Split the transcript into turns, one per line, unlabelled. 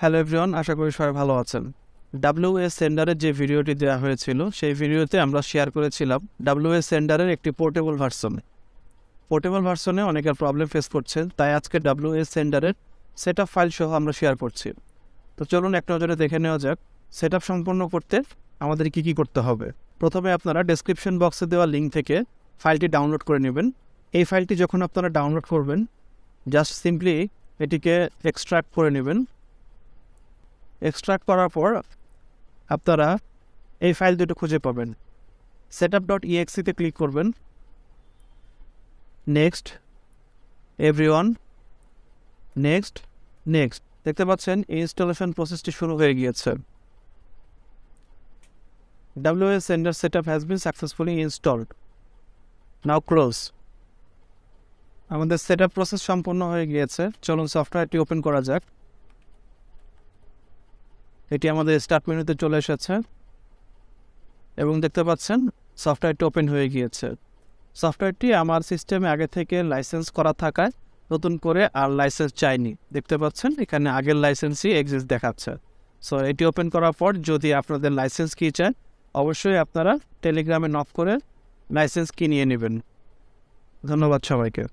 Hello everyone, আশা করি সবাই ভালো আছেন। ডাব্লিউএস সেন্ডারের যে ভিডিওটি দেওয়া হয়েছিল সেই ভিডিওতে আমরা শেয়ার করেছিলাম ডাব্লিউএস সেন্ডারের একটি পোর্টেবল ভার্সনে অনেকের প্রবলেম ফেস করছেন, তাই আজকে ডাব্লিউএস সেন্ডারের সেটআপ ফাইল সহ আমরা শেয়ার করছি। তো চলুন এক নজরে দেখে নেওয়া যাক সেটআপ সম্পন্ন করতে আমাদের কি করতে হবে। প্রথমে আপনারা ডেসক্রিপশন বক্সে দেওয়া লিঙ্ক থেকে ফাইলটি ডাউনলোড করে নেবেন। এই ফাইলটি যখন আপনারা ডাউনলোড করবেন, জাস্ট সিম্পলি এটিকে এক্সট্রাক্ট করে নেবেন। এক্সট্রাক্ট করার পর আপনারা এই ফাইল দুটো খুঁজে পাবেন। setup.exe-তে ক্লিক করবেন। Next, everyone, next. দেখতে পাচ্ছেন ইনস্টলেশন প্রসেসটি শুরু হয়ে গিয়েছে। WS Sender setup has been successfully installed. Now close. আমাদের সেটআপ প্রসেস সম্পূর্ণ হয়ে গিয়েছে। চলুন সফটওয়্যারটি ওপেন করা যাক। এটি আমাদের স্টার্ট মেনুতে চলে এসেছে এবং দেখতে পাচ্ছেন সফটওয়্যারটি ওপেন হয়ে গিয়েছে। সফটওয়্যারটি আমার সিস্টেমে আগে থেকে লাইসেন্স করা থাকায় নতুন করে আর লাইসেন্স চাইনি। দেখতে পাচ্ছেন এখানে আগের লাইসেন্সই এক্সিস্ট দেখাচ্ছে। সো এটি ওপেন করার পর যদি আপনাদের লাইসেন্স কি চান, অবশ্যই আপনারা টেলিগ্রামে নক করে লাইসেন্স কি নিয়ে নেবেন। ধন্যবাদ সবাইকে।